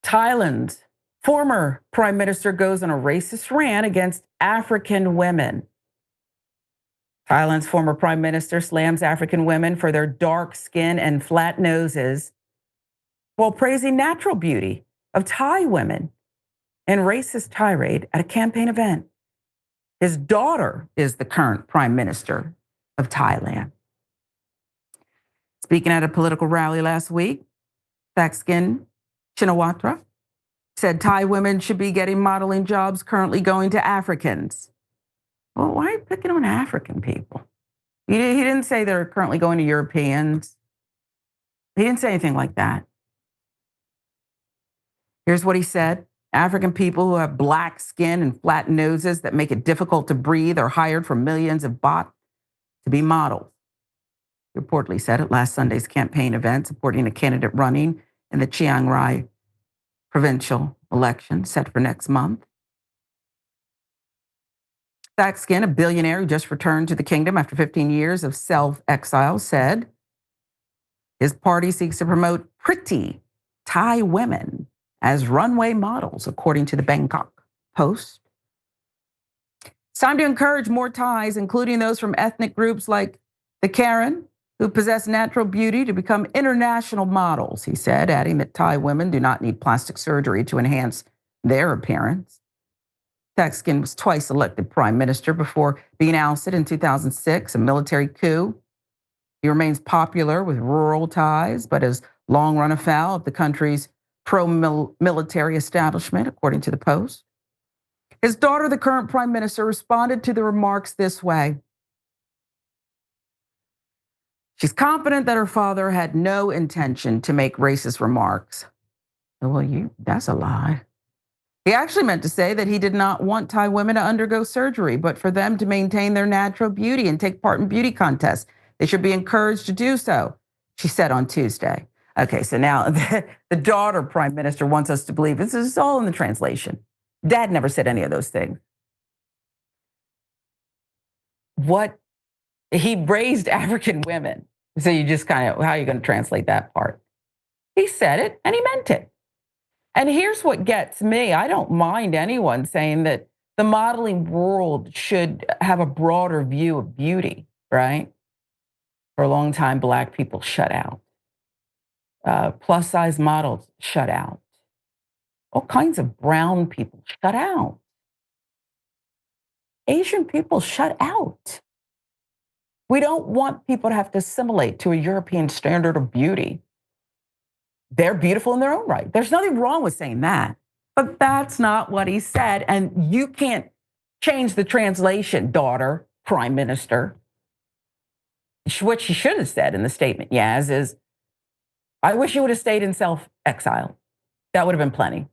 Thailand's former prime minister goes on a racist rant against African women. Thailand's former prime minister slams African women for their dark skin and flat noses while praising natural beauty of Thai women in racist tirade at a campaign event. His daughter is the current prime minister of Thailand. Speaking at a political rally last week, Thaksin Shinawatra said Thai women should be getting modeling jobs currently going to Africans. Well, why are you picking on African people? He didn't say they're currently going to Europeans. He didn't say anything like that. Here's what he said. African people who have black skin and flat noses that make it difficult to breathe are hired for millions of baht to be models. He reportedly said at last Sunday's campaign event supporting a candidate running in the Chiang Rai provincial election set for next month. Thaksin, a billionaire who just returned to the kingdom after 15 years of self-exile, said his party seeks to promote pretty Thai women as runway models, according to the Bangkok Post. It's time to encourage more Thais, including those from ethnic groups like the Karen, who possess natural beauty, to become international models, he said, adding that Thai women do not need plastic surgery to enhance their appearance. Thaksin was twice elected prime minister before being ousted in 2006, a military coup. He remains popular with rural Thais, but has long run afoul of the country's pro-military establishment, according to the Post. His daughter, the current prime minister, responded to the remarks this way. She's confident that her father had no intention to make racist remarks. Well, that's a lie. He actually meant to say that he did not want Thai women to undergo surgery, but for them to maintain their natural beauty and take part in beauty contests. They should be encouraged to do so, she said on Tuesday. Okay, so now the daughter prime minister wants us to believe this is all in the translation. Dad never said any of those things. He raised African women. So you just how are you going to translate that part? He said it and he meant it. And here's what gets me. I don't mind anyone saying that the modeling world should have a broader view of beauty, right? For a long time, Black people shut out. Plus size models shut out. All kinds of brown people shut out. Asian people shut out. We don't want people to have to assimilate to a European standard of beauty. They're beautiful in their own right. There's nothing wrong with saying that, but that's not what he said. And you can't change the translation, daughter, prime minister. What she should have said in the statement, Yaz, is, I wish you would have stayed in self-exile. That would have been plenty.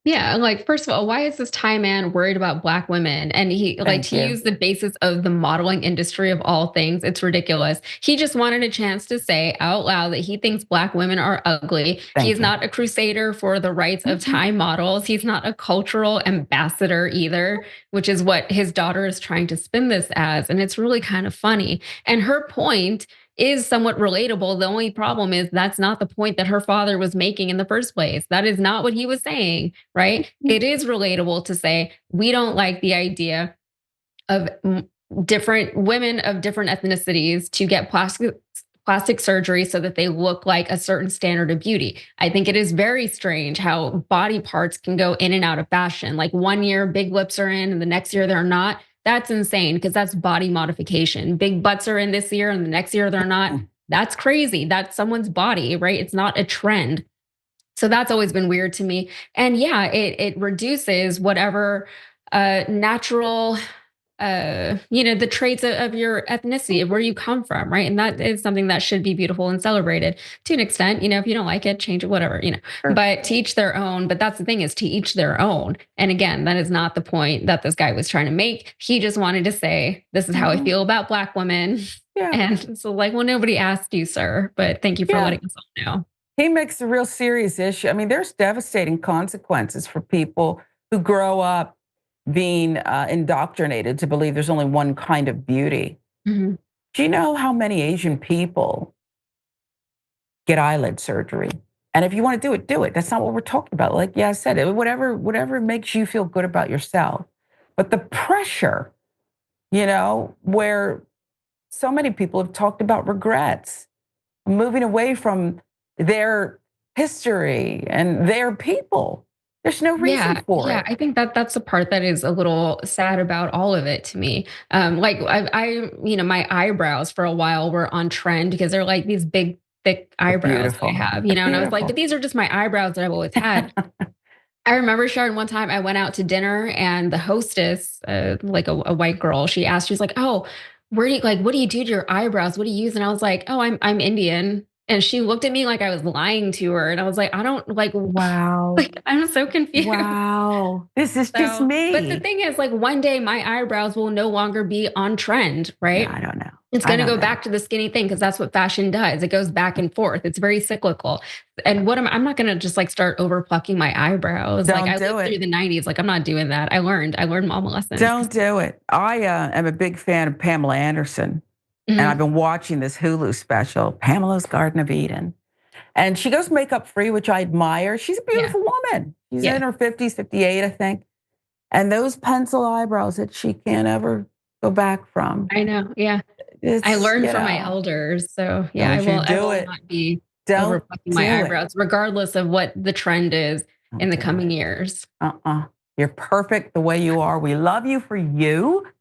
Yeah, like, first of all, why is this Thai man worried about Black women? And to use the basis of the modeling industry of all things, it's ridiculous. He just wanted a chance to say out loud that he thinks Black women are ugly. He's not a crusader for the rights of Thai models. He's not a cultural ambassador either, which is what his daughter is trying to spin this as. And it's really kind of funny. And her point is somewhat relatable. The only problem is that's not the point that her father was making in the first place. That is not what he was saying, right? It is relatable to say, we don't like the idea of different women of different ethnicities to get plastic surgery so that they look like a certain standard of beauty. I think it is very strange how body parts can go in and out of fashion. Like one year big lips are in and the next year they're not. That's insane because that's body modification. Big butts are in this year and the next year they're not. That's crazy. That's someone's body, right? It's not a trend. So that's always been weird to me. And yeah, it reduces whatever natural, the traits of your ethnicity, of where you come from, right? And that is something that should be beautiful and celebrated to an extent. If you don't like it, change it, whatever, Sure. But to each their own. But that's the thing, is to each their own. And again, that is not the point that this guy was trying to make. He just wanted to say, this is how I feel about Black women. Yeah. And so well, nobody asked you, sir, but thank you for letting us all know. He makes a real serious issue. I mean, there's devastating consequences for people who grow up being indoctrinated to believe there's only one kind of beauty. Mm-hmm. Do you know how many Asian people get eyelid surgery And if you want to do it, do it. That's not what we're talking about. Like, yeah, I said it, whatever makes you feel good about yourself. But the pressure, where so many people have talked about regrets, moving away from their history and their people. There's no reason Yeah, for yeah, it. I think that that's the part that is a little sad about all of it to me. Like my eyebrows for a while were on trend because they're like these big, thick They're eyebrows that I beautiful. have, They're and I was like, but beautiful. these are just my eyebrows that I've always had. I remember, Sharon, one time I went out to dinner and the hostess, like a white girl, she asked, she's like, "Oh, where do you what do you do to your eyebrows? What do you use?" And I was like, "Oh, I'm Indian." And she looked at me like I was lying to her. And I was like, I don't Wow. like, I'm so confused. Wow. This is just So, but the me. thing is, like, one day my eyebrows will no longer be on trend, Yeah, right? I don't know. It's I going to don't go know. back to the skinny thing because that's what fashion does. It goes back and forth. It's very cyclical. And I'm not going to just like start over plucking my eyebrows. Like Don't I do lived through it. the 90s. Like I'm not doing that. I learned mama lessons. Don't do it. I am a big fan of Pamela Anderson, and I've Mhm. been watching this Hulu special, Pamela's Garden of Eden. And she goes makeup free, which I admire. She's a Yeah. beautiful woman. She's Yeah. in her 50s, 58, I think. And those pencil eyebrows that she can't ever go back from. I know. Yeah. I It's, learned from my elders. So yeah, don't you I do will it. not be over Don't plucking my do it. eyebrows, regardless of what the trend is in Don't the do coming it. years. Uh-uh. You're perfect the way you are. We love you for you.